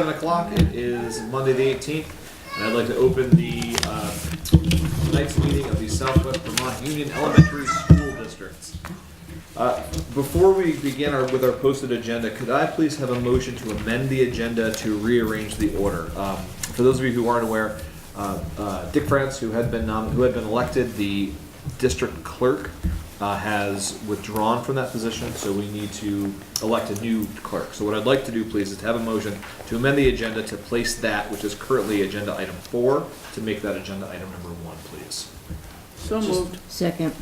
7 o'clock. It is Monday the 18th, and I'd like to open the tonight's meeting of the Southwest Vermont Union Elementary School Districts. Before we begin with our posted agenda, could I please have a motion to amend the agenda to rearrange the order? For those of you who aren't aware, Dick France, who had been elected the district clerk, has withdrawn from that position, so we need to elect a new clerk. So what I'd like to do, please, is to have a motion to amend the agenda to place that, which is currently agenda item 4, to make that agenda item number 1, please. So moved. Second.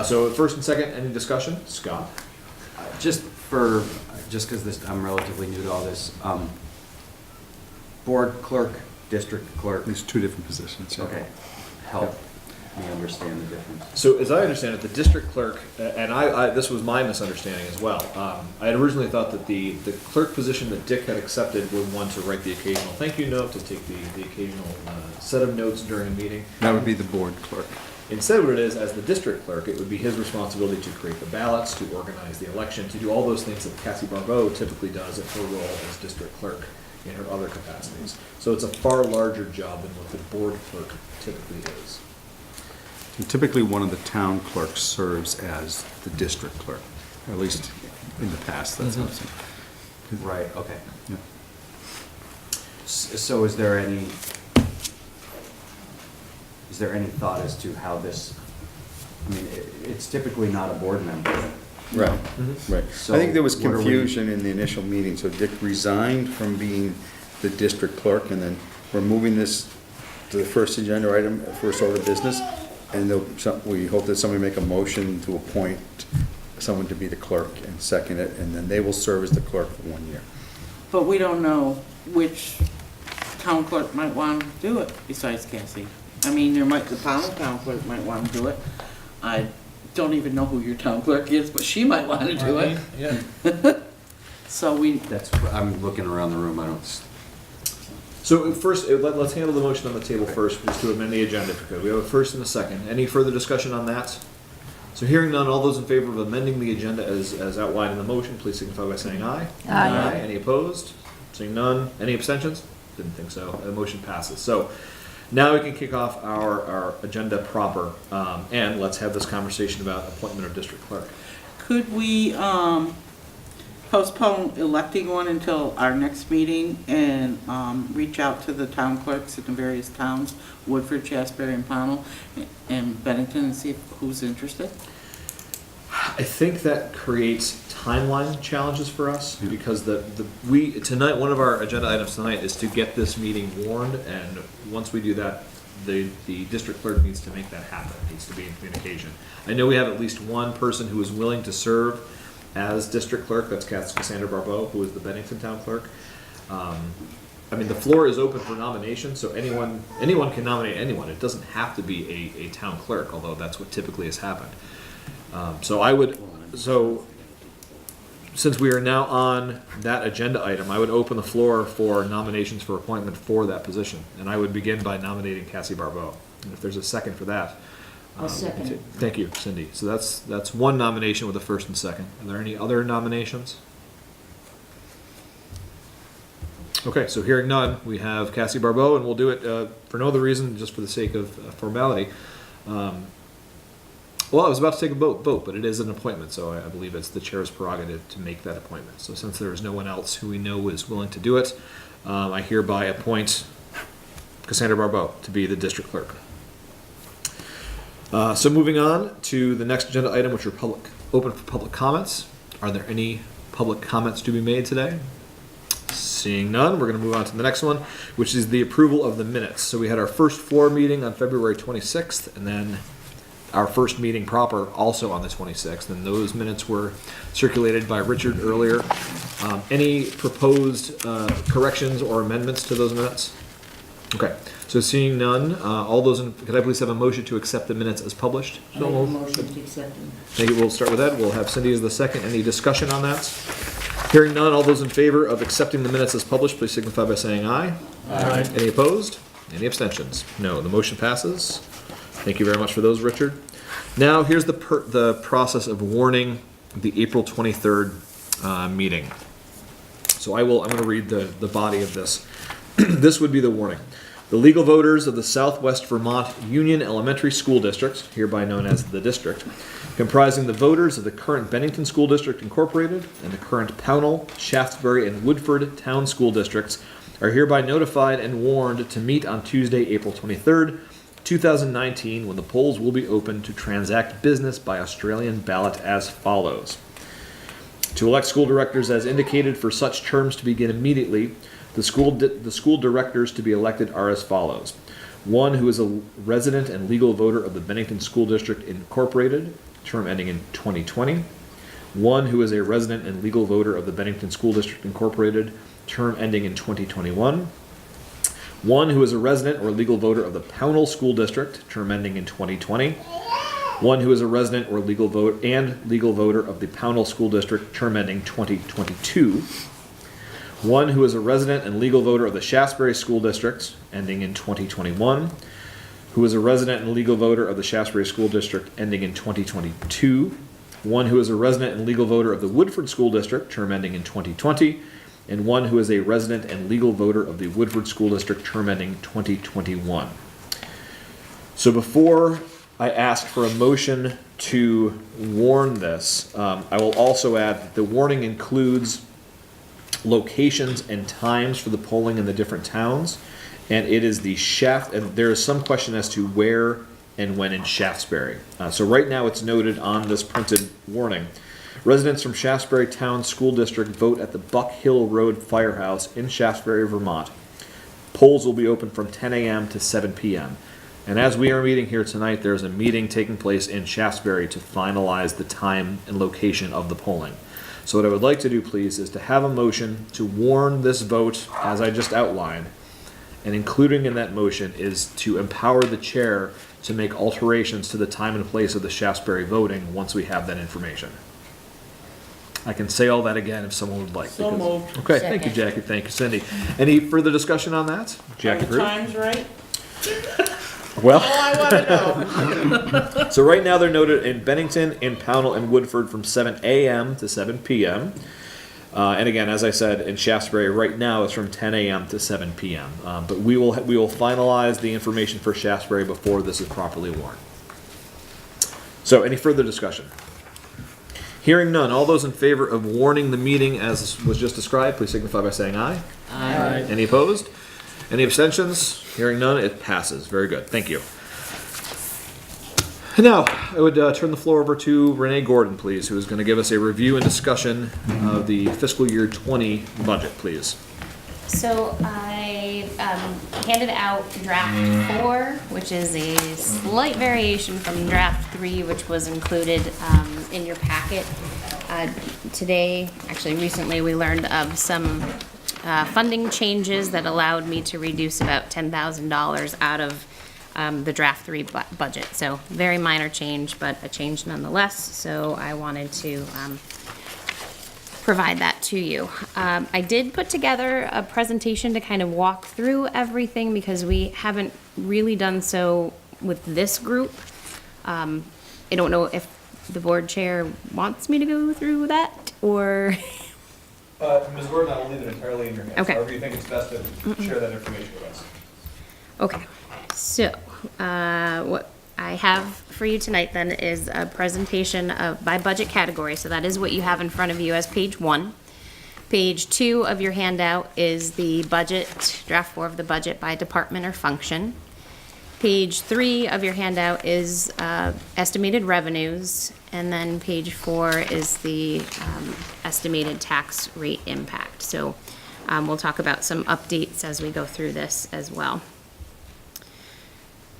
So first and second, any discussion? Scott? Just because I'm relatively new to all this, board clerk, district clerk. There's two different positions. Yeah. Okay, help me understand the difference. So as I understand it, the district clerk, and this was my misunderstanding as well. I had originally thought that the clerk position that Dick had accepted was one to write the occasional thank you note, to take the occasional set of notes during a meeting. That would be the board clerk. Instead, what it is, as the district clerk, it would be his responsibility to create the ballots, to organize the election, to do all those things that Cassie Barbeau typically does in her role as district clerk in her other capacities. So it's a far larger job than what the board clerk typically is. And typically, one of the town clerks serves as the district clerk, or at least in the past. That's how it's done. Right, okay. Yeah. So is there any thought as to how this, I mean, it's typically not a board member. Right, right. So I think there was what are we- confusion in the initial meeting, so Dick resigned from being the district clerk, and then we're moving this to the first agenda item, first order of business, and we hope that somebody make a motion to appoint someone to be the clerk and second it, and then they will serve as the clerk for 1 year. But we don't know which town clerk might want to do it besides Cassie. I mean, the town clerk might want to do it. I don't even know who your town clerk is, but she might want to do it. Yeah. So I'm looking around the room, I don't. So first, let's handle the motion on the table first, just to amend the agenda if we could. We have a first and a second. Any further discussion on that? So hearing none, all those in favor of amending the agenda as outlined in the motion, please signify by saying aye. Aye. Any opposed? Seeing none. Any abstentions? Didn't think so. The motion passes. So now we can kick off our agenda proper, and let's have this conversation about appointment of district clerk. could we postpone electing one until our next meeting and reach out to the town clerks in the various towns, Woodford, Shasberry, and Pownell, and Bennington, and see who's interested? I think that creates timeline challenges for us because tonight, one of our agenda items tonight is to get this meeting warned, and once we do that, the district clerk needs to make that happen, needs to be in communication. I know we have at least one person who is willing to serve as district clerk, that's Cassandra Barbeau, who is the Bennington town clerk. I mean, the floor is open for nomination, so anyone can nominate anyone. It doesn't have to be a town clerk, although that's what typically has happened. Since we are now on that agenda item, I would open the floor for nominations for appointment for that position. And I would begin by nominating Cassie Barbeau. And if there's a second for that. I'll second it. Thank you, Cindy. So that's one nomination with a first and second. Are there any other nominations? Okay, so hearing none, we have Cassie Barbeau, and we'll do it for no other reason, just for the sake of formality. Well, I was about to take a vote, but it is an appointment, so I believe it's the chair's prerogative to make that appointment. So since there is no one else who we know is willing to do it, I hereby appoint Cassandra Barbeau to be the district clerk. So moving on to the next agenda item, which are open for public comments. Are there any public comments to be made today? Seeing none, we're going to move on to the next one, which is the approval of the minutes. So we had our first floor meeting on February 26th, and then our first meeting proper also on the 26th, and those minutes were circulated by Richard earlier. Any proposed corrections or amendments to those minutes? Okay, so seeing none, could I please have a motion to accept the minutes as published? I make a motion to accept them. Thank you, we'll start with that. We'll have Cindy as the second. Any discussion on that? Hearing none, all those in favor of accepting the minutes as published, please signify by saying aye. Aye. Any opposed? Any abstentions? No, the motion passes. Thank you very much for those, Richard. Now, here's the process of warning the April 23rd meeting. So I'm going to read the body of this. This would be the warning. The legal voters of the Southwest Vermont Union Elementary School District, hereby known as the district, comprising the voters of the current Bennington School District Incorporated and the current Pownell, Shaftesbury, and Woodford Town School Districts, are hereby notified and warned to meet on Tuesday, April 23rd, 2019, when the polls will be open to transact business by Australian ballot as follows. To elect school directors as indicated for such terms to begin immediately, the school directors to be elected are as follows. One who is a resident and legal voter of the Bennington School District Incorporated, term ending in 2020. One who is a resident and legal voter of the Bennington School District Incorporated, term ending in 2021. One who is a resident or legal voter of the Pownell School District, term ending in 2020. One who is a resident or legal voter of the Pownell School District, term ending 2022. One who is a resident and legal voter of the Shaftesbury School District, ending in 2021. Who is a resident and legal voter of the Shaftesbury School District, ending in 2022. One who is a resident and legal voter of the Woodford School District, term ending in 2020. And one who is a resident and legal voter of the Woodford School District, term ending 2021. So before I ask for a motion to warn this, I will also add that the warning includes locations and times for the polling in the different towns, and it is and there is some question as to where and when in Shaftesbury. So right now it's noted on this printed warning. Residents from Shaftesbury Town School District vote at the Buck Hill Road Firehouse in Shaftesbury, Vermont. Polls will be open from 10 a.m. to 7 p.m. And as we are meeting here tonight, there's a meeting taking place in Shaftesbury to finalize the time and location of the polling. So what I would like to do, please, is to have a motion to warn this vote as I just outlined, and including in that motion is to empower the chair to make alterations to the time and place of the Shaftesbury voting once we have that information. I can say all that again if someone would like. So moved. Okay, thank you, Jackie. Thank you, Cindy. Any further discussion on that? Are Jackie, the agree? times right? Well, Oh, I wanna know. so right now they're noted in Bennington, in Pownell, and Woodford from 7 a.m. to 7 p.m. And again, as I said, in Shaftesbury right now it's from 10 a.m. to 7 p.m. But we will finalize the information for Shaftesbury before this is properly warned. So any further discussion? Hearing none, all those in favor of warning the meeting as was just described, please signify by saying aye. Aye. Any opposed? Any abstentions? Hearing none, it passes. Very good. Thank you. Now, I would turn the floor over to Renee Gordon, please, who is going to give us a review and discussion of the fiscal year 20 budget, please. So I handed out draft 4, which is a slight variation from draft 3, which was included in your packet. Recently, we learned of some funding changes that allowed me to reduce about $10,000 out of the draft 3 budget. So very minor change, but a change nonetheless. So I wanted to provide that to you. I did put together a presentation to kind of walk through everything because we haven't really done so with this group. I don't know if the board chair wants me to go through that or... Ms. Gordon, I will leave it entirely in your hands. Okay. However you think it's best to share that information with us. Okay, so what I have for you tonight then is a presentation by budget category. So that is what you have in front of you as page 1. Page 2 of your handout is the budget, draft 4 of the budget by department or function. Page 3 of your handout is estimated revenues, and then page 4 is the estimated tax rate impact. So we'll talk about some updates as we go through this as well.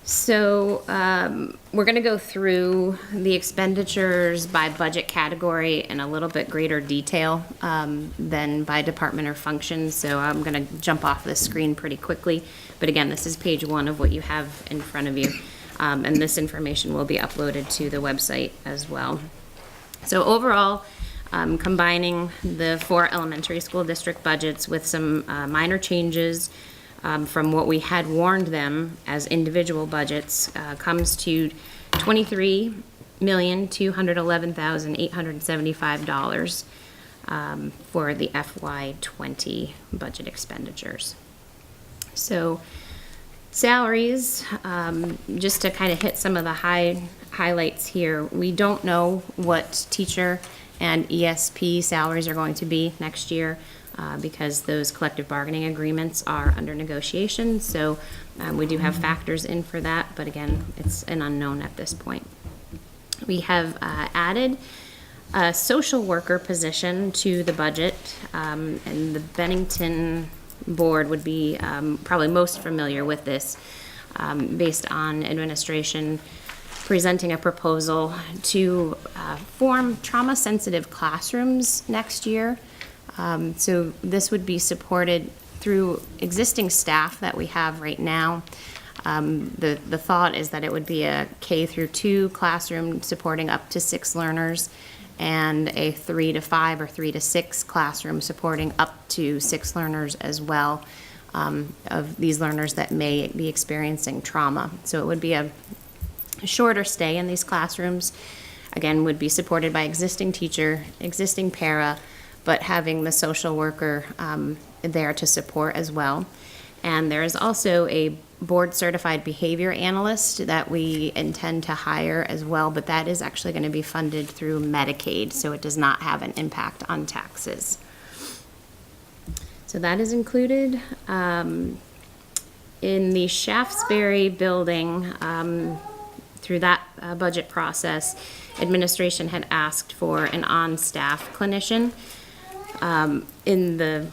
So we're going to go through the expenditures by budget category in a little bit greater detail than by department or function. So I'm going to jump off the screen pretty quickly. But again, this is page 1 of what you have in front of you. And this information will be uploaded to the website as well. So overall, combining the 4 elementary school district budgets with some minor changes from what we had warned them as individual budgets comes to $23,211,875. for the FY20 budget expenditures. So salaries, just to kind of hit some of the highlights here, we don't know what teacher and ESP salaries are going to be next year because those collective bargaining agreements are under negotiation. So we do have factors in for that, but again, it's an unknown at this point. We have added a social worker position to the budget, and the Bennington board would be probably most familiar with this, based on administration presenting a proposal to form trauma-sensitive classrooms next year. So this would be supported through existing staff that we have right now. The thought is that it would be a K through 2 classroom supporting up to 6 learners, and a 3 to 5 or 3 to 6 classroom supporting up to 6 learners as well, of these learners that may be experiencing trauma. So it would be a shorter stay in these classrooms. Again, would be supported by existing teacher, existing para, but having the social worker there to support as well. And there is also a board certified behavior analyst that we intend to hire as well, but that is actually going to be funded through Medicaid, so it does not have an impact on taxes. So that is included. In the Shaftesbury building, through that budget process, administration had asked for an on-staff clinician. In the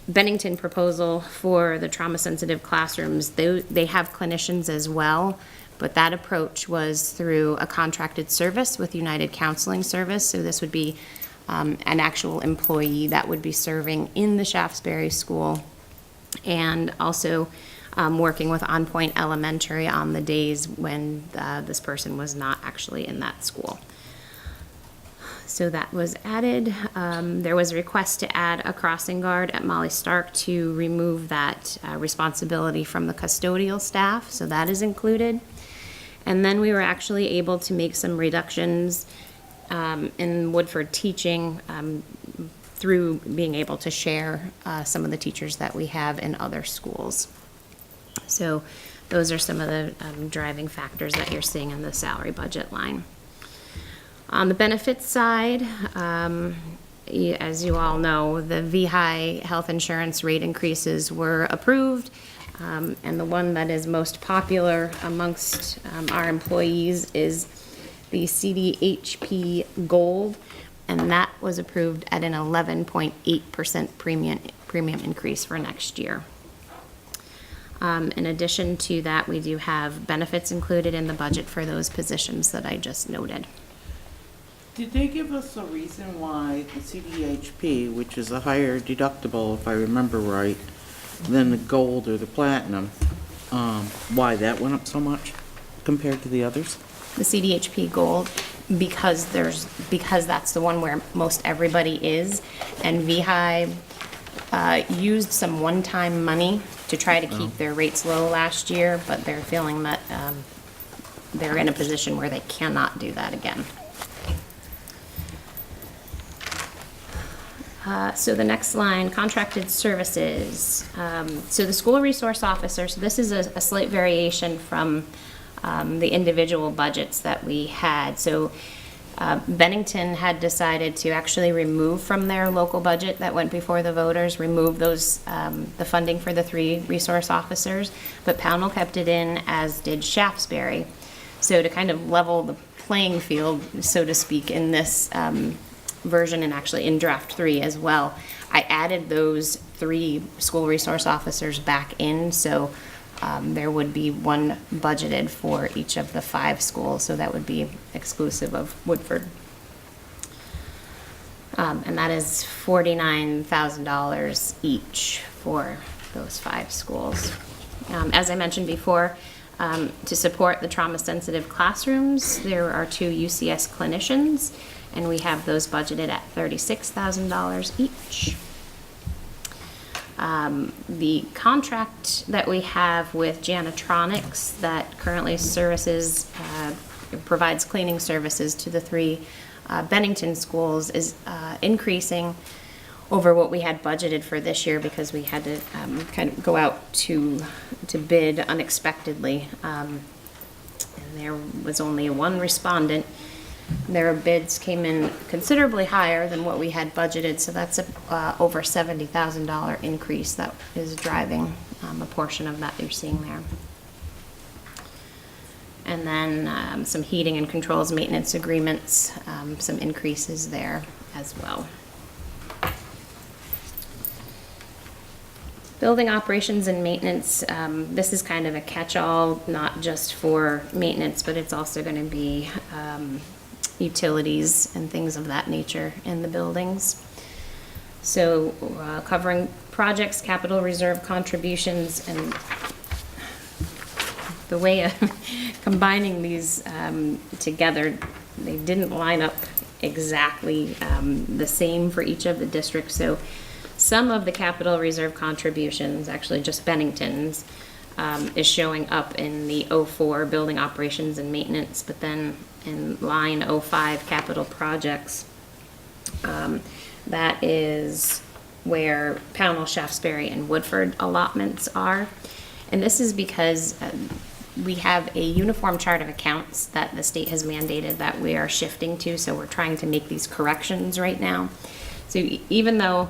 Bennington proposal for the trauma-sensitive classrooms, they have clinicians as well, but that approach was through a contracted service with United Counseling Service, so this would be an actual employee that would be serving in the Shaftesbury school, and also working with On Point Elementary on the days when this person was not actually in that school. So that was added. There was a request to add a crossing guard at Molly Stark to remove that responsibility from the custodial staff, so that is included. And then we were actually able to make some reductions in Woodford teaching through being able to share some of the teachers that we have in other schools. So those are some of the driving factors that you're seeing in the salary budget line. On the benefits side, as you all know, the VHI health insurance rate increases were approved, and the one that is most popular amongst our employees is the CDHP Gold, and that was approved at an 11.8% premium increase for next year. In addition to that, we do have benefits included in the budget for those positions that I just noted. Did they give us a reason why the CDHP, which is a higher deductible, if I remember right, than the gold or the platinum, why that went up so much compared to the others? The CDHP Gold, because that's the one where most everybody is, and VHI used some one-time money to try to keep their rates low last year, but they're feeling that they're in a position where they cannot do that again. So the next line, contracted services. So the school resource officer, so this is a slight variation from the individual budgets that we had. So Bennington had decided to actually remove from their local budget that went before the voters, remove those, the funding for the 3 resource officers, but Pownell kept it in, as did Shaftesbury. So to kind of level the playing field, so to speak, in this version, and actually in draft 3 as well, I added those 3 school resource officers back in, so there would be one budgeted for each of the 5 schools, so that would be exclusive of Woodford. And that is $49,000 each for those 5 schools. As I mentioned before, to support the trauma-sensitive classrooms, there are 2 UCS clinicians, and we have those budgeted at $36,000 each. The contract that we have with Janitronics that currently provides cleaning services to the 3 Bennington schools is increasing over what we had budgeted for this year because we had to kind of go out to bid unexpectedly. And there was only one respondent. Their bids came in considerably higher than what we had budgeted, so that's a over $70,000 increase that is driving a portion of that you're seeing there. And then some heating and controls maintenance agreements, some increases there as well. Building operations and maintenance, this is kind of a catch-all, not just for maintenance, but it's also going to be utilities and things of that nature in the buildings. So covering projects, capital reserve contributions, and the way of combining these together, they didn't line up exactly the same for each of the districts. So some of the capital reserve contributions, actually just Bennington's, is showing up in the 04 building operations and maintenance, but then in line 05 capital projects, that is where Pownell, Shaftesbury, and Woodford allotments are. And this is because we have a uniform chart of accounts that the state has mandated that we are shifting to, so we're trying to make these corrections right now. So even though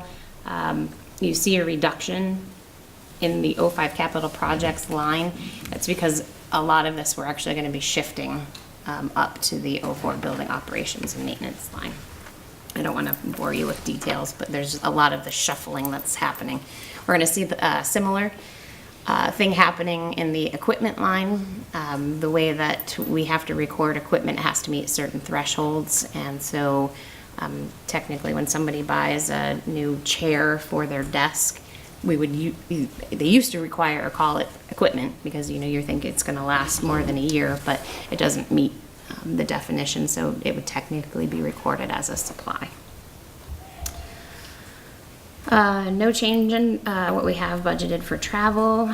you see a reduction in the 05 capital projects line, that's because a lot of this we're actually going to be shifting up to the 04 building operations and maintenance line. I don't want to bore you with details, but there's a lot of the shuffling that's happening. We're going to see the similar thing happening in the equipment line. The way that we have to record equipment has to meet certain thresholds, and so technically when somebody buys a new chair for their desk, they used to require or call it equipment because you think it's going to last more than a year, but it doesn't meet the definition, so it would technically be recorded as a supply. No change in what we have budgeted for travel.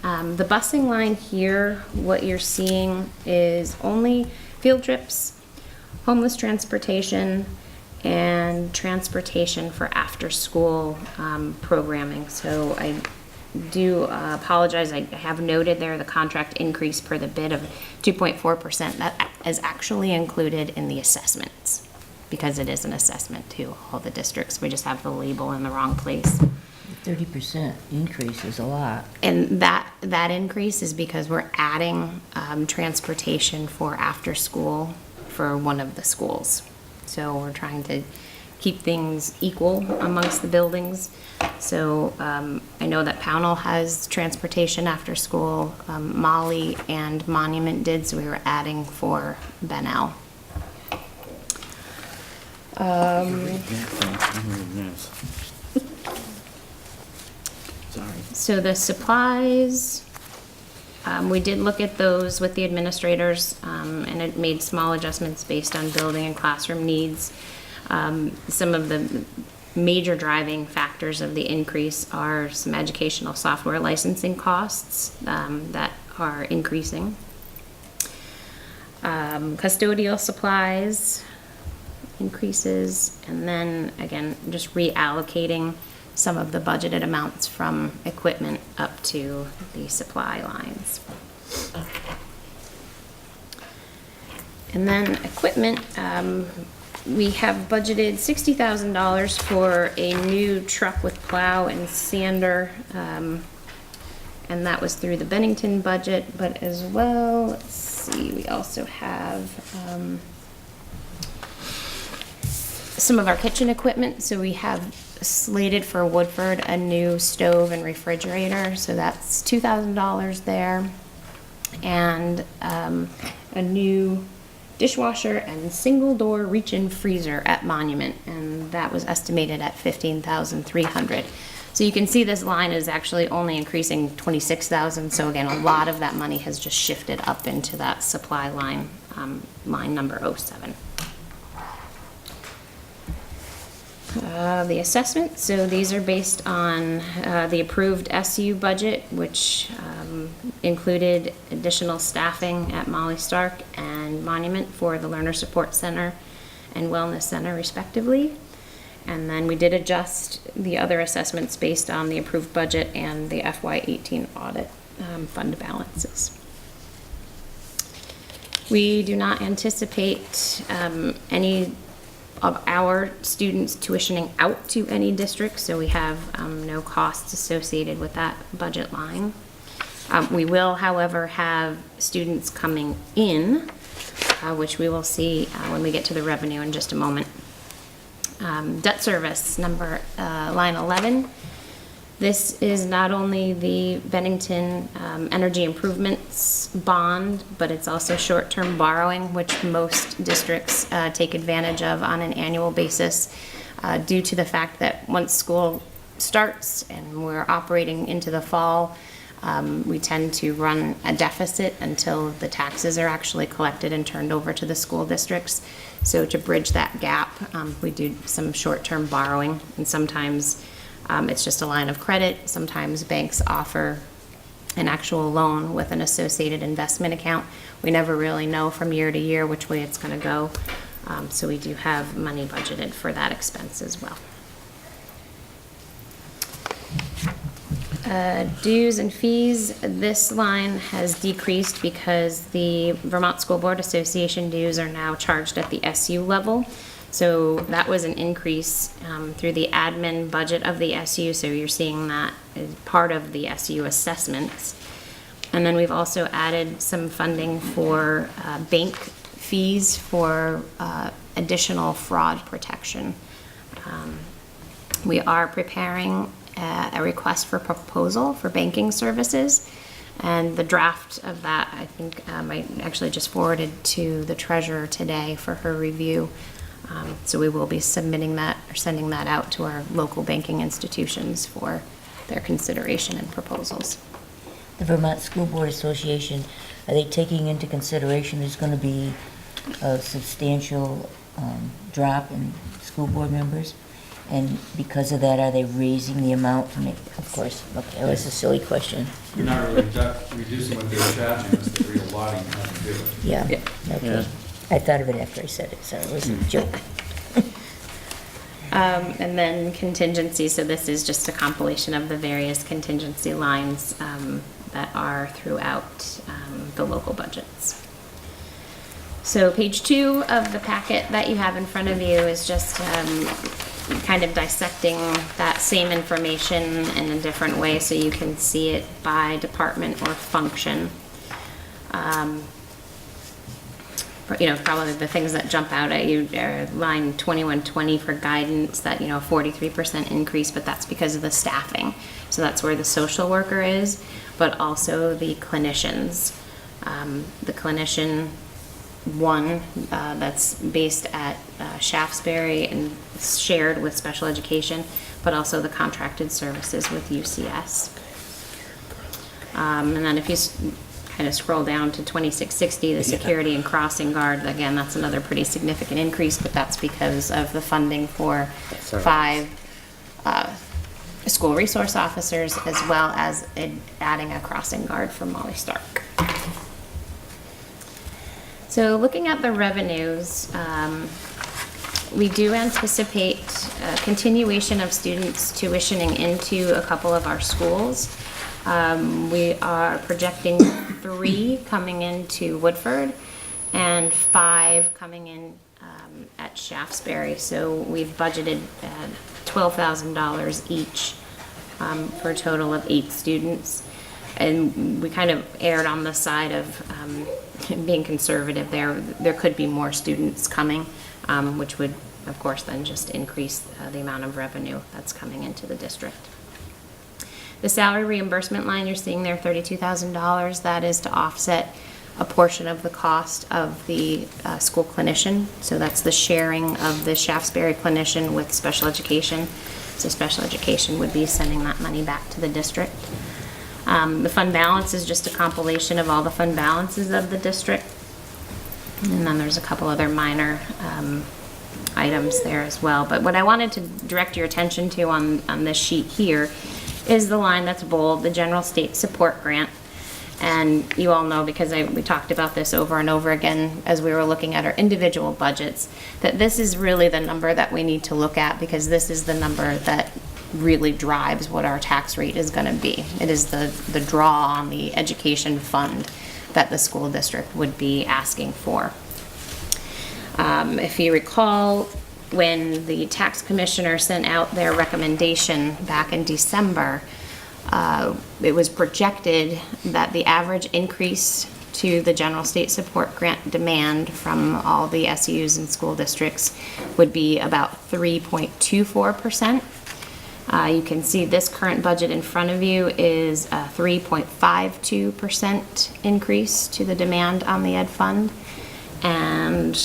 The busing line here, what you're seeing is only field trips, homeless transportation, and transportation for after-school programming. So I do apologize. I have noted there the contract increase per the bid of 2.4%. That is actually included in the assessments because it is an assessment to all the districts. We just have the label in the wrong place. 30% increase is a lot. And that increase is because we're adding transportation for after school for one of the schools. So we're trying to keep things equal amongst the buildings. So I know that Pownell has transportation after school. Molly and Monument did, so we were adding for Benell. Sorry. So the supplies, we did look at those with the administrators, and it made small adjustments based on building and classroom needs. Some of the major driving factors of the increase are some educational software licensing costs that are increasing. Custodial supplies increases, and then again, just reallocating some of the budgeted amounts from equipment up to the supply lines. And then equipment, we have budgeted $60,000 for a new truck with plow and sander, and that was through the Bennington budget, but as well, let's see, we also have some of our kitchen equipment. So we have slated for Woodford a new stove and refrigerator, so that's $2,000 there, and a new dishwasher and single door reach-in freezer at Monument, and that was estimated at $15,300. So you can see this line is actually only increasing $26,000. So again, a lot of that money has just shifted up into that supply line, line number 07. The assessment, so these are based on the approved SU budget, which included additional staffing at Molly Stark and Monument for the Learner Support Center, and Wellness Center respectively. And then we did adjust the other assessments based on the approved budget and the FY18 audit fund balances. We do not anticipate any of our students tuitioning out to any district, so we have no costs associated with that budget line. We will, however, have students coming in, which we will see when we get to the revenue in just a moment. Debt service, line 11. This is not only the Bennington Energy Improvements bond, but it's also short-term borrowing, which most districts take advantage of on an annual basis due to the fact that once school starts and we're operating into the fall, we tend to run a deficit until the taxes are actually collected and turned over to the school districts. So to bridge that gap, we do some short-term borrowing, and sometimes it's just a line of credit. Sometimes banks offer an actual loan with an associated investment account. We never really know from year to year which way it's going to go. So we do have money budgeted for that expense as well. Dues and fees, this line has decreased because the Vermont School Board Association dues are now charged at the SU level. So that was an increase through the admin budget of the SU, so you're seeing that as part of the SU assessments. And then we've also added some funding for bank fees for additional fraud protection. We are preparing a request for proposal for banking services, and the draft of that I think I actually just forwarded to the treasurer today for her review. So we will be submitting that or sending that out to our local banking institutions for their consideration and proposals. The Vermont School Board Association, are they taking into consideration there's going to be a substantial drop in school board members? And because of that, are they raising the amount to make, of course, okay, that was a silly question. You're not really reducing what they're charging us, they're allotting how to do it. Yeah, Yeah. okay. Yeah. I thought of it after I said it, so it was a joke. And then contingency, so this is just a compilation of the various contingency lines that are throughout the local budgets. So page 2 of the packet that you have in front of you is just kind of dissecting that same information in a different way so you can see it by department or function. You know, probably the things that jump out at you are line 2120 for guidance, that, you know, 43% increase, but that's because of the staffing. So that's where the social worker is, but also the clinicians. The clinician one that's based at Shaftesbury and shared with special education, but also the contracted services with UCS. And then if you kind of scroll down to 2660, the security and crossing guard, again, that's another pretty significant increase, but that's because of the funding for 5 school resource officers, as well as adding a crossing guard for Molly Stark. So looking at the revenues, we do anticipate a continuation of students tuitioning into a couple of our schools. We are projecting 3 coming into Woodford and 5 coming in at Shaftesbury. So we've budgeted $12,000 each for a total of 8 students. And we kind of erred on the side of being conservative there. There could be more students coming, which would, of course, then just increase the amount of revenue that's coming into the district. The salary reimbursement line you're seeing there, $32,000, that is to offset a portion of the cost of the school clinician. So that's the sharing of the Shaftesbury clinician with special education. So special education would be sending that money back to the district. The fund balance is just a compilation of all the fund balances of the district. And then there's a couple other minor items there as well. But what I wanted to direct your attention to on this sheet here is the line that's bold, the general state support grant. And you all know, because we talked about this over and over again as we were looking at our individual budgets, that this is really the number that we need to look at, because this is the number that really drives what our tax rate is gonna be. It is the draw on the education fund that the school district would be asking for. If you recall, when the tax commissioner sent out their recommendation back in December, it was projected that the average increase to the general state support grant demand from all the SUs and school districts would be about 3.24%. You can see this current budget in front of you is a 3.52% increase to the demand on the ed fund. And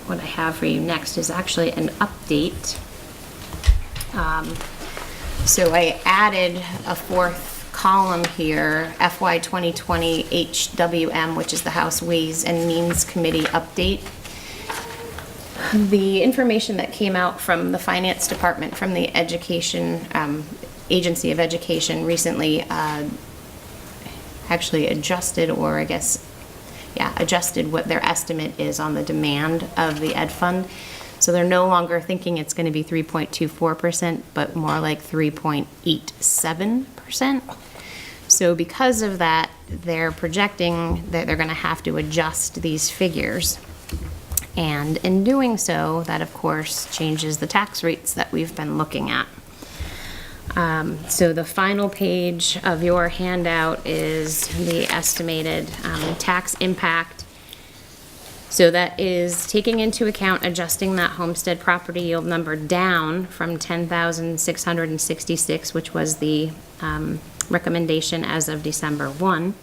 what I have for you next is actually an update. So I added a fourth column here, FY 2020 HWM, which is the House Ways and Means Committee update. The information that came out from the Finance Department, from the Education, Agency of Education recently actually adjusted, or I guess, yeah, adjusted what their estimate is on the demand of the ed fund. So they're no longer thinking it's going to be 3.24%, but more like 3.87%. So because of that, they're projecting that they're going to have to adjust these figures. And in doing so, that of course changes the tax rates that we've been looking at. So the final page of your handout is the estimated tax impact. So that is taking into account adjusting that homestead property yield number down from 10,666, which was the recommendation as of December 1.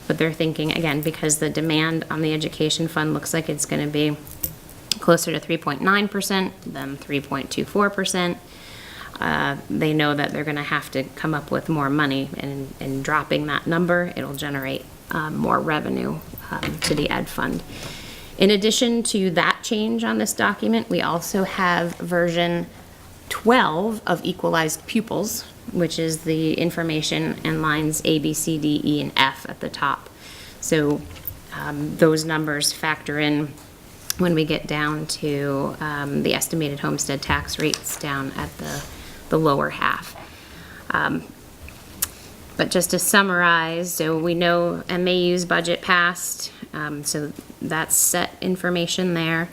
But they're thinking, again, because the demand on the education fund looks like it's going to be closer to 3.9% than 3.24%. They know that they're going to have to come up with more money, and in dropping that number, it'll generate more revenue to the ed fund. In addition to that change on this document, we also have version 12 of equalized pupils, which is the information in lines A, B, C, D, E, and F at the top. So those numbers factor in when we get down to the estimated homestead tax rates down at the lower half. But just to summarize, so we know MAU's budget passed, so that's set information there.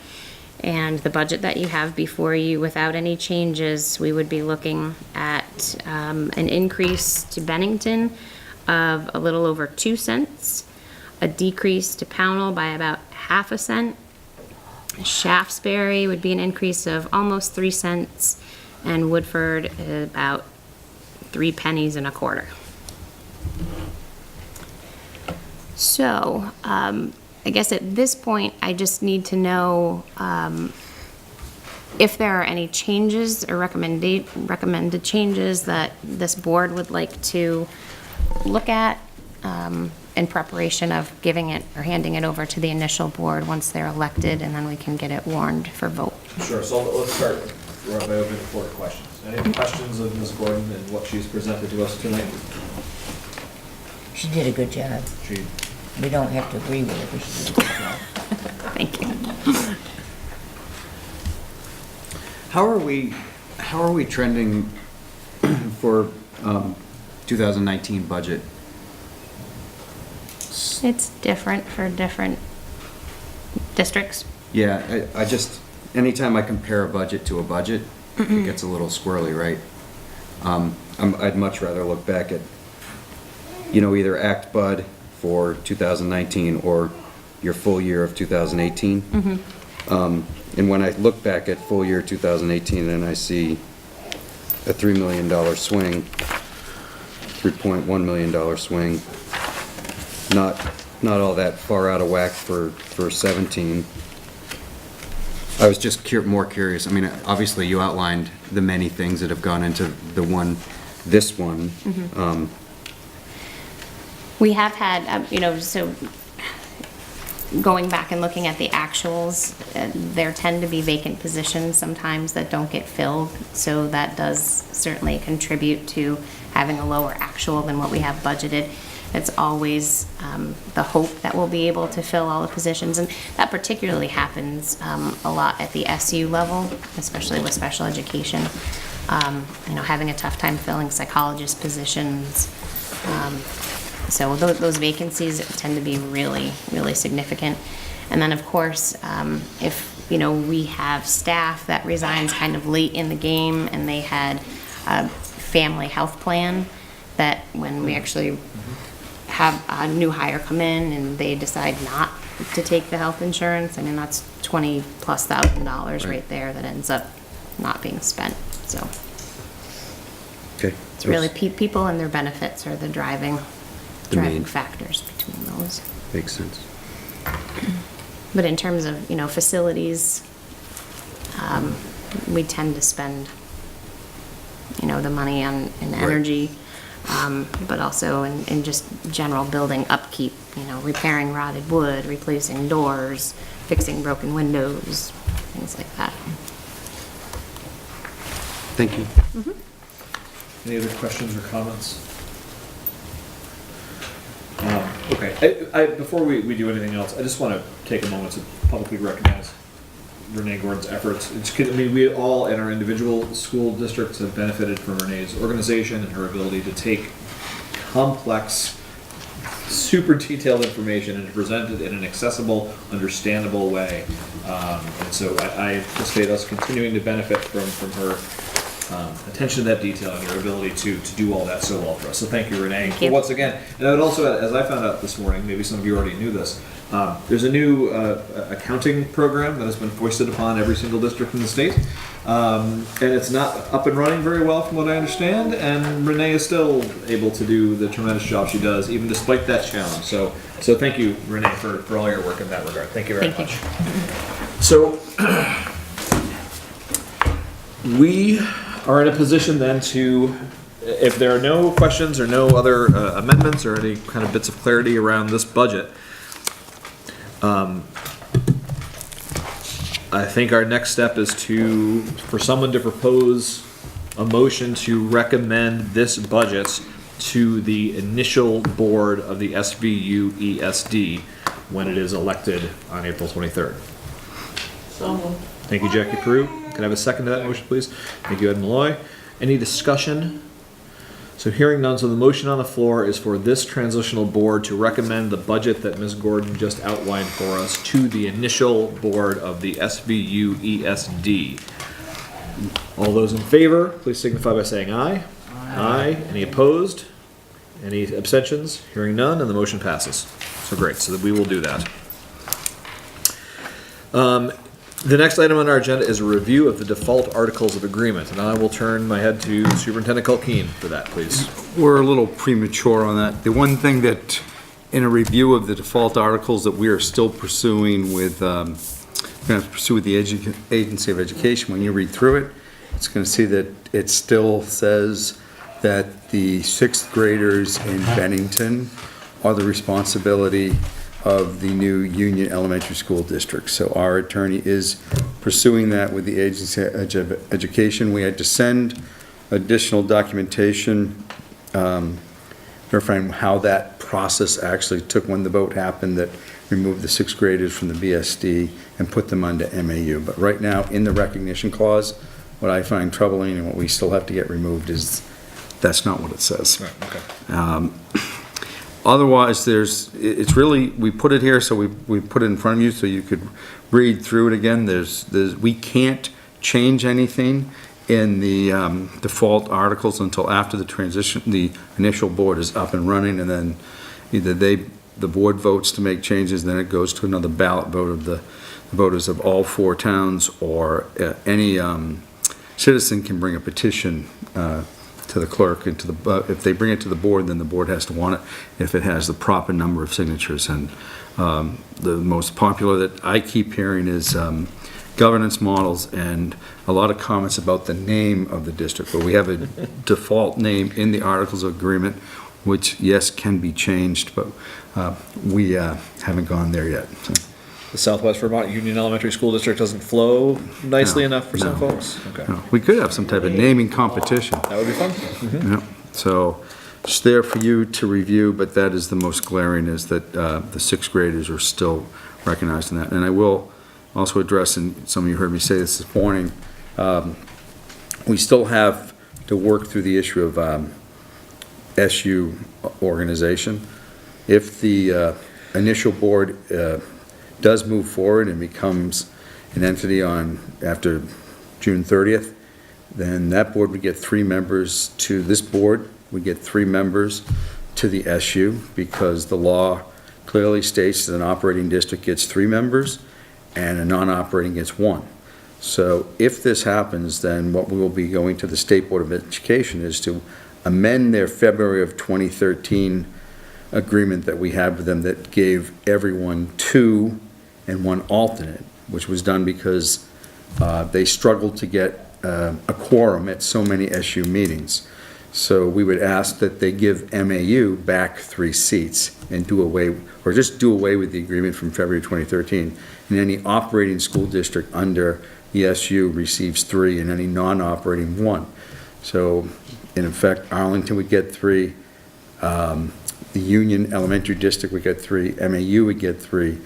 And the budget that you have before you, without any changes, we would be looking at an increase to Bennington of a little over 2 cents, a decrease to Pownell by about ½ cent. Shaftesbury would be an increase of almost 3 cents, and Woodford about 3 pennies and a quarter. So, I guess at this point, I just need to know if there are any changes or recommended changes that this board would like to look at in preparation of giving it or handing it over to the initial board once they're elected, and then we can get it warned for vote. Sure, so let's start right by opening the floor to questions. Any questions of Ms. Gordon and what she's presented to us tonight? She did a good job. We don't have to agree with it, but she did a good job. Thank you. How are we trending for 2019 budget? It's different for different districts. Yeah, I just, anytime I compare a budget to a budget, it gets a little squirrely, right? I'd much rather look back at, either Act Bud for 2019 or your full year of 2018. And when I look back at full year 2018 and I see a $3 million swing, $3.1 million swing, not all that far out of whack for 17. I was just more curious. I mean, obviously you outlined the many things that have gone into this one. We have had, so going back and looking at the actuals, there tend to be vacant positions sometimes that don't get filled, so that does certainly contribute to having a lower actual than what we have budgeted. It's always the hope that we'll be able to fill all the positions, and that particularly happens a lot at the SU level, especially with special education. You know, having a tough time filling psychologist positions. So those vacancies tend to be really, really significant. And then, of course, if, you know, we have staff that resigns kind of late in the game and they had a family health plan, that when we actually have a new hire come in and they decide not to take the health insurance, I mean, that's $20,000+ right there that ends up not being spent, so. Okay. It's really people and their benefits are the driving main. factors between those. Makes sense. But in terms of, you know, facilities, we tend to spend, you know, the money on, in energy, but also in just general building upkeep, you know, repairing rotted wood, replacing doors, fixing broken windows, things like that. Thank you. Any other questions or comments? Okay, before we do anything else, I just want to take a moment to publicly recognize Renee Gordon's efforts. I mean, we all in our individual school districts have benefited from Renee's organization and her ability to take complex, super detailed information and to present it in an accessible, understandable way. And so I anticipate us continuing to benefit from her attention to that detail and your ability to do all that so well for us. So thank you, Renee. Thank you. Once again, and I would also, as I found out this morning, maybe some of you already knew this, there's a new accounting program that has been foisted upon every single district in the state. And it's not up and running very well from what I understand, and Renee is still able to do the tremendous job she does, even despite that challenge. So thank you, Renee, for all your work in that regard. Thank you very much. So we are in a position then to, if there are no questions or no other amendments or any kind of bits of clarity around this budget, I think our next step is for someone to propose a motion to recommend this budget to the initial board of the SVUESD when it is elected on April 23rd. So moved. Thank you, Jackie Peru. Can I have a second to that motion, please? Thank you, Ed Malloy. Any discussion? So hearing none, so the motion on the floor is for this transitional board to recommend the budget that Ms. Gordon just outlined for us to the initial board of the SVUESD. All those in favor, please signify by saying aye. Aye. Any opposed? Any abstentions? Hearing none, and the motion passes. So great, so that we will do that. The next item on our agenda is a review of the default articles of agreement, and I will turn my head to Superintendent Culkeen for that, please. We're a little premature on that. The one thing that, in a review of the default articles that we are still pursuing with, we're going to have to pursue with the Agency of Education, when you read through it, it's going to see that it still says that the sixth graders in Bennington are the responsibility of the new Union Elementary School District. So our attorney is pursuing that with the Agency of Education. We had to send additional documentation verifying how that process actually took when the vote happened that removed the sixth graders from the BSD and put them under MAU. But right now, in the recognition clause, what I find troubling and what we still have to get removed is that's not what it says. Right, okay. Otherwise, it's really, we put it here, so we put it in front of you so you could read through it again. We can't change anything in the default articles until after the transition, the initial board is up and running, and then either the board votes to make changes, then it goes to another ballot vote of the voters of all four towns, or any citizen can bring a petition to the clerk and to the, if they bring it to the board, then the board has to want it if it has the proper number of signatures. And the most popular that I keep hearing is governance models and a lot of comments about the name of the district. But we have a default name in the Articles of Agreement, which, yes, can be changed, but we haven't gone there yet. So, The Southwest Vermont Union Elementary School District doesn't flow nicely No, enough for some no. folks? Okay, no, we could have some type of naming competition. that would be fun. Yeah, so it's there for you to review, but that is the most glaring, is that the sixth graders are still recognized in that. And I will also address, and some of you heard me say this morning, we still have to work through the issue of SU organization. If the initial board does move forward and becomes an entity after June 30th, then that board would get 3 members to this board, would get 3 members to the SU, because the law clearly states that an operating district gets 3 members and a non-operating gets 1. So if this happens, then what we will be going to the State Board of Education is to amend their February of 2013 agreement that we had with them that gave everyone 2 and 1 alternate, which was done because they struggled to get a quorum at so many SU meetings. So we would ask that they give MAU back 3 seats and do away with the agreement from February 2013. And any operating school district under the SU receives 3 and any non-operating 1. So in effect, Arlington would get 3, the Union Elementary District would get 3, MAU would get 3,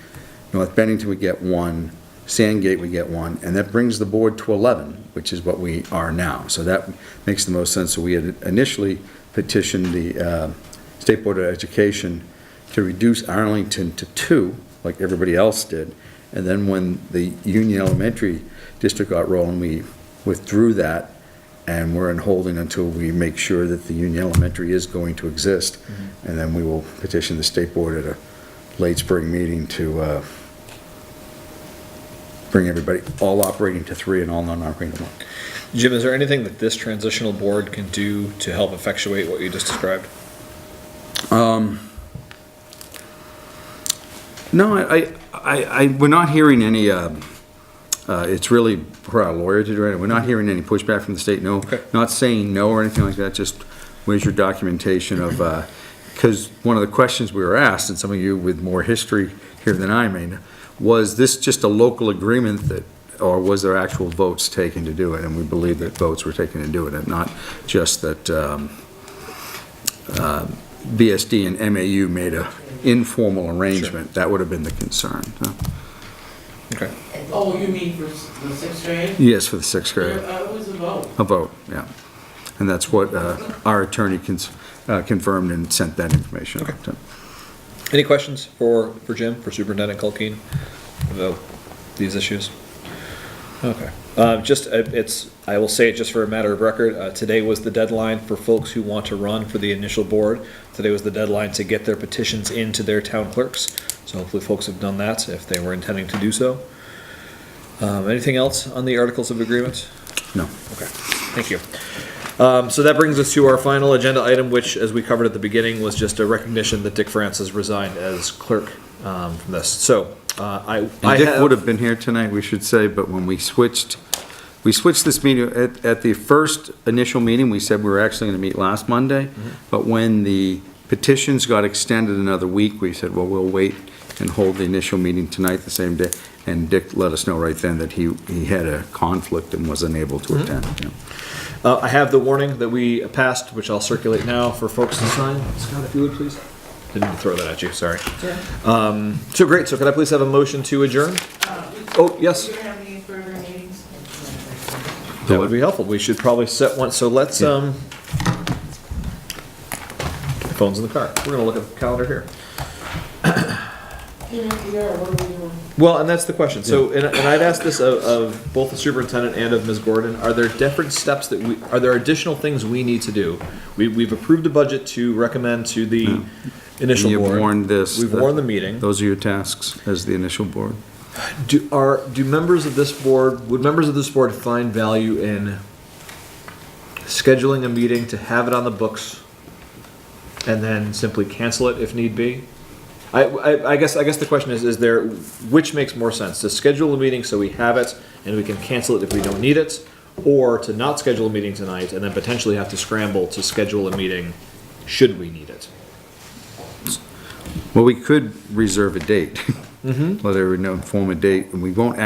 North Bennington would get 1, Sandgate would get 1, and that brings the board to 11, which is what we are now. So that makes the most sense. So we had initially petitioned the State Board of Education to reduce Arlington to 2, like everybody else did. And then when the Union Elementary District got rolling, we withdrew that, and we're in holding until we make sure that the Union Elementary is going to exist. And then we will petition the State Board at a late spring meeting to bring everybody, all operating to 3 and all non-operating to 1. Jim, is there anything that this transitional board can do to help effectuate what you just described? No, we're not hearing any, it's really for our lawyer to do it. We're not hearing any pushback from the state, no. Okay. Not saying no or anything like that, just where's your documentation of, because one of the questions we were asked, and some of you with more history here than I may know, was this just a local agreement that, or was there actual votes taken to do it? And we believe that votes were taken to do it, and not just that BSD and MAU made a informal arrangement. Sure. That would have been the concern. So. Okay. Oh, you mean for the 6th grade? Yes, for the 6th grade. It was a vote. A vote, yeah. And that's what our attorney confirmed and sent that information out. Okay. Any questions for Jim, for Superintendent Culkeen, about these issues? Okay. I will say it just for a matter of record, today was the deadline for folks who want to run for the initial board. Today was the deadline to get their petitions into their town clerks. So hopefully folks have done that if they were intending to do so. Anything else on the Articles of Agreement? No. Okay, thank you. So that brings us to our final agenda item, which, as we covered at the beginning, was just a recognition that Dick Francis resigned as clerk from this. So And Dick would have been here tonight, we should say, but when we switched this meeting, at the first initial meeting, we said we were actually going to meet last Monday, but when the petitions got extended another week, we said, well, we'll wait and hold the initial meeting tonight, the same day, and Dick let us know right then that he had a conflict and was unable to attend. Yeah. I have the warning that we passed, which I'll circulate now for folks to sign. Scott, if you would, please. Didn't mean to throw that at you, sorry. Sure. So great, so could I please have a motion to adjourn? Oh, yes. Do you have any further meetings? That would be helpful. We should probably set one, so let's, the phone's in the car. We're gonna look at the calendar here. What are we doing? Well, and that's the question. So, and I'd ask this of both the superintendent and of Ms. Gordon, are there different steps are there additional things we need to do? We've approved a budget to recommend to the initial You've board. warned this. We've warned the meeting. Those are your tasks as the initial board. Would members of this board find value in scheduling a meeting to have it on the books and then simply cancel it if need be? I guess the question is there, which makes more sense? To schedule a meeting so we have it and we can cancel it if we don't need it, or to not schedule a meeting tonight and then potentially have to scramble to schedule a meeting should we need it. Well, we could reserve a date. Let everyone know, form a date, and we don't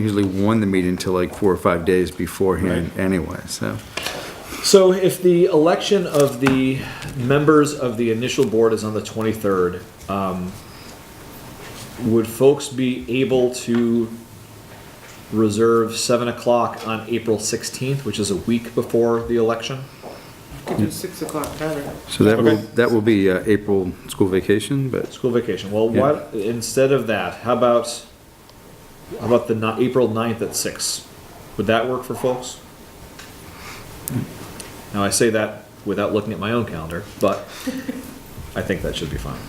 usually warn the meeting until like 4 or 5 days beforehand anyway, so. So if the election of the members of the initial board is on the 23rd, would folks be able to reserve 7 o'clock on April 16th, which is a week before the election? Could do 6 o'clock better. So that will be April school vacation, but School vacation. Well, Yeah. what, instead of that, how about April 9th at 6? Would that work for folks? Now, I say that without looking at my own calendar, but I think that should be fine.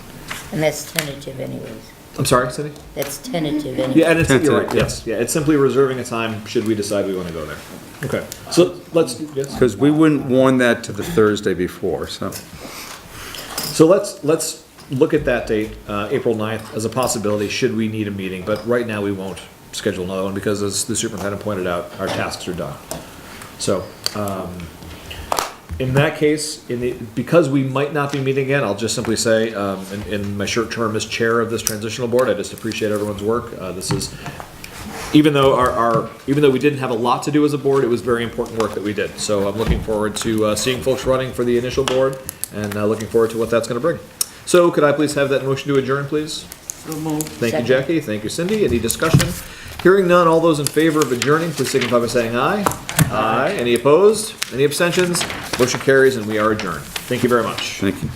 And that's tentative anyways. I'm sorry, Cindy? That's tentative anyways. Yeah, and it's, you're right, Tentative, yeah. yes, yeah, it's simply reserving a time should we decide we want to go there. Okay, so let's, yes. because we wouldn't warn that to the Thursday before, so. So let's look at that date, April 9th, as a possibility, should we need a meeting, but right now we won't schedule another one, because as the superintendent pointed out, our tasks are done. So, in that case, because we might not be meeting again, I'll just simply say, in my short term as chair of this transitional board, I just appreciate everyone's work. This is, even though even though we didn't have a lot to do as a board, it was very important work that we did. So I'm looking forward to seeing folks running for the initial board, and looking forward to what that's gonna bring. So could I please have that motion to adjourn, please? So moved. Thank you, Second. Jackie. Thank you, Cindy. Any discussion? Hearing none, all those in favor of adjourning, please signify by saying aye. Aye. Any opposed? Any abstentions? Motion carries and we are adjourned. Thank you very much. Thank you.